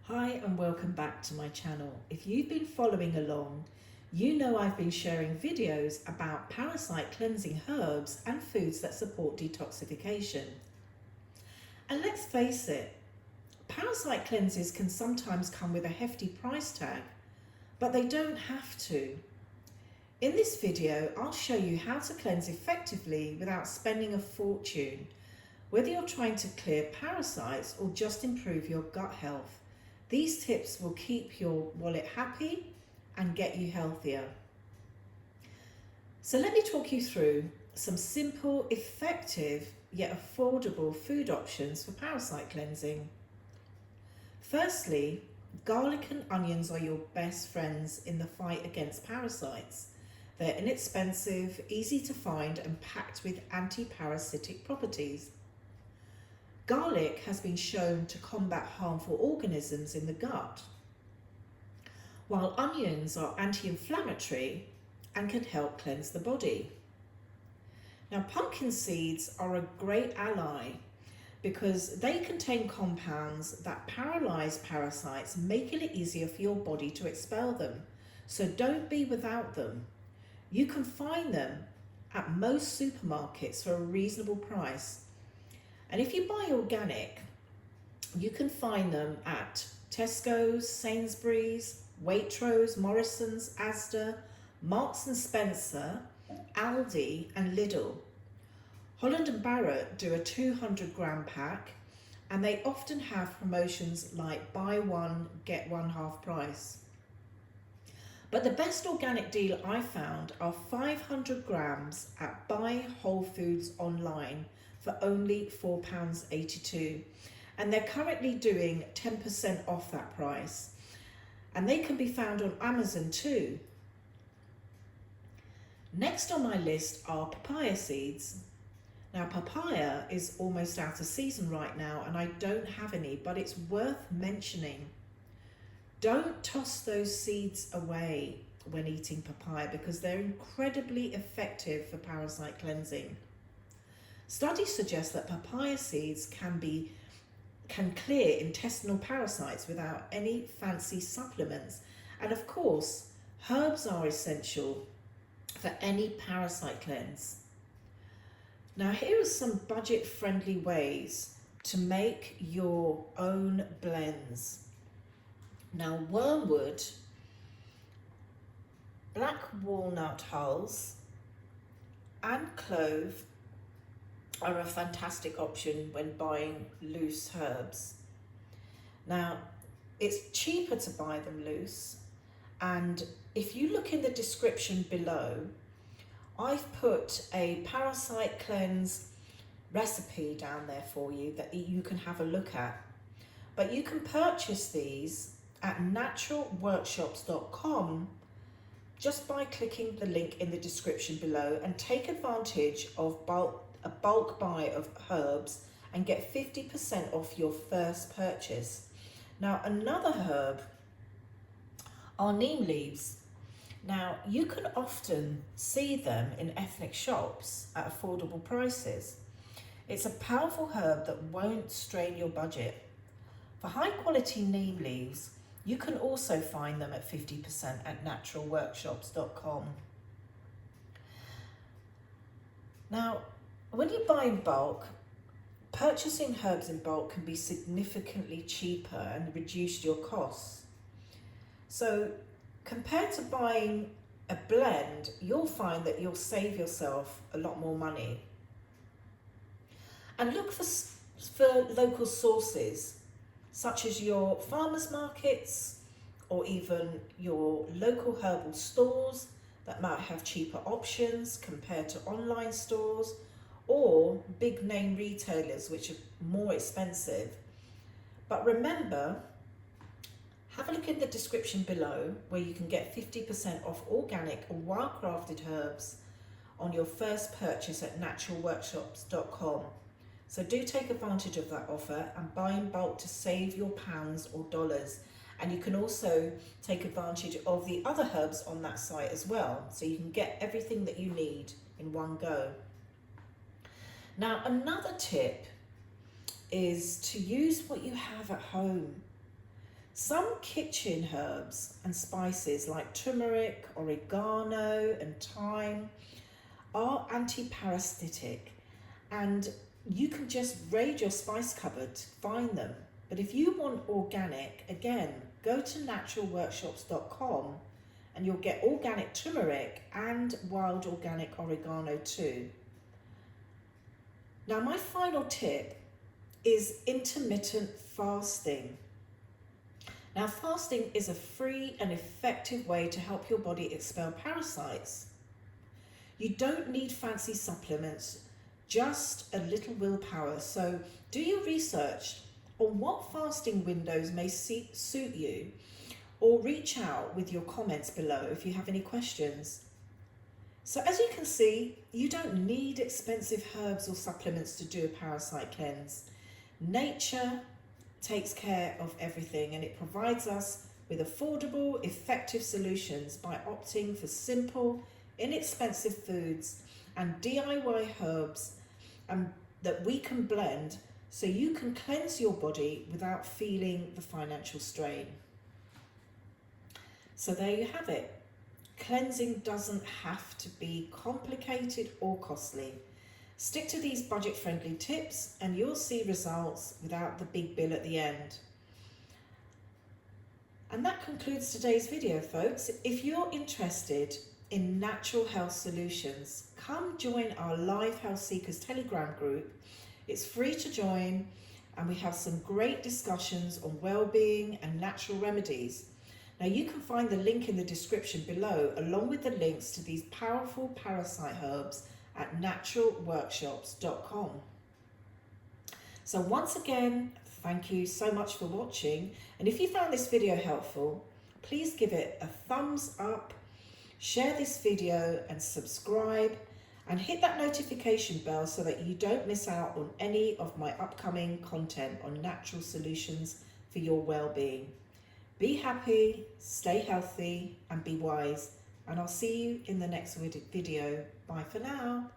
Hi and welcome back to my channel. If you've been following along, you know I've been sharing videos about parasite cleansing herbs and foods that support detoxification. And let's face it, parasite cleanses can sometimes come with a hefty price tag, but they don't have to. In this video, I'll show you how to cleanse effectively without spending a fortune, whether you're trying to clear parasites or just improve your gut health. These tips will keep your wallet happy and get you healthier. So let me talk you through some simple, effective, yet affordable food options for parasite cleansing. Firstly, garlic and onions are your best friends in the fight against parasites. They're inexpensive, easy to find, and packed with anti-parasitic properties. Garlic has been shown to combat harmful organisms in the gut, while onions are anti-inflammatory and can help cleanse the body. Now, pumpkin seeds are a great ally because they contain compounds that paralyze parasites, making it easier for your body to expel them. So don't be without them. You can find them at most supermarkets for a reasonable price. And if you buy organic, you can find them at Tesco's, Sainsbury's, Waitrose, Morrison's, Asda, Marks and Spencer, Aldi and Lidl. Holland and Barrett do a 200-gram pack, and they often have promotions like buy one, get one half price. But the best organic deal I found are 500 grams at Buy Whole Foods online for only £4.82, and they're currently doing 10% off that price, and they can be found on Amazon too. Next on my list are papaya seeds. Now, papaya is almost out of season right now and I don't have any, but it's worth mentioning. Don't toss those seeds away when eating papaya because they're incredibly effective for parasite cleansing. Studies suggest that papaya seeds can clear intestinal parasites without any fancy supplements. And of course, herbs are essential for any parasite cleanse. Now, here are some budget-friendly ways to make your own blends. Now, wormwood, black walnut hulls, and clove are a fantastic option when buying loose herbs. Now, it's cheaper to buy them loose, and if you look in the description below, I've put a parasite cleanse recipe down there for you that you can have a look at. But you can purchase these at naturalworkshops.com just by clicking the link in the description below and take advantage of a bulk buy of herbs and get 50% off your first purchase. Now, another herb are neem leaves. Now, you can often see them in ethnic shops at affordable prices. It's a powerful herb that won't strain your budget. For high quality neem leaves, you can also find them at 50% at naturalworkshops.com. Now, when you buy in bulk, purchasing herbs in bulk can be significantly cheaper and reduce your costs. So compared to buying a blend, you'll find that you'll save yourself a lot more money. And look for local sources, such as your farmers markets or even your local herbal stores that might have cheaper options compared to online stores, or big name retailers which are more expensive. But remember, have a look in the description below where you can get 50% off organic or wild-crafted herbs on your first purchase at naturalworkshops.com. So do take advantage of that offer and buy in bulk to save your pounds or dollars. And you can also take advantage of the other herbs on that site as well, so you can get everything that you need in one go. Now, another tip is to use what you have at home. Some kitchen herbs and spices like turmeric, oregano and thyme are anti-parasitic, and you can just raid your spice cupboard to find them. But if you want organic, again, go to naturalworkshops.com and you'll get organic turmeric and wild organic oregano too. Now, my final tip is intermittent fasting. Now, fasting is a free and effective way to help your body expel parasites. You don't need fancy supplements, just a little willpower. So do your research on what fasting windows may suit you, or reach out with your comments below if you have any questions. So as you can see, you don't need expensive herbs or supplements to do a parasite cleanse. Nature takes care of everything, and it provides us with affordable, effective solutions by opting for simple, inexpensive foods and DIY herbs that we can blend so you can cleanse your body without feeling the financial strain. So there you have it. Cleansing doesn't have to be complicated or costly. Stick to these budget-friendly tips and you'll see results without the big bill at the end. And that concludes today's video, folks. If you're interested in natural health solutions, come join our Live Health Seekers Telegram group. It's free to join, and we have some great discussions on well-being and natural remedies. Now, you can find the link in the description below, along with the links to these powerful parasite herbs at naturalworkshops.com. So once again, thank you so much for watching. And if you found this video helpful, please give it a thumbs up, share this video and subscribe, and hit that notification bell so that you don't miss out on any of my upcoming content on natural solutions for your well-being. Be happy, stay healthy, and be wise. And I'll see you in the next video. Bye for now.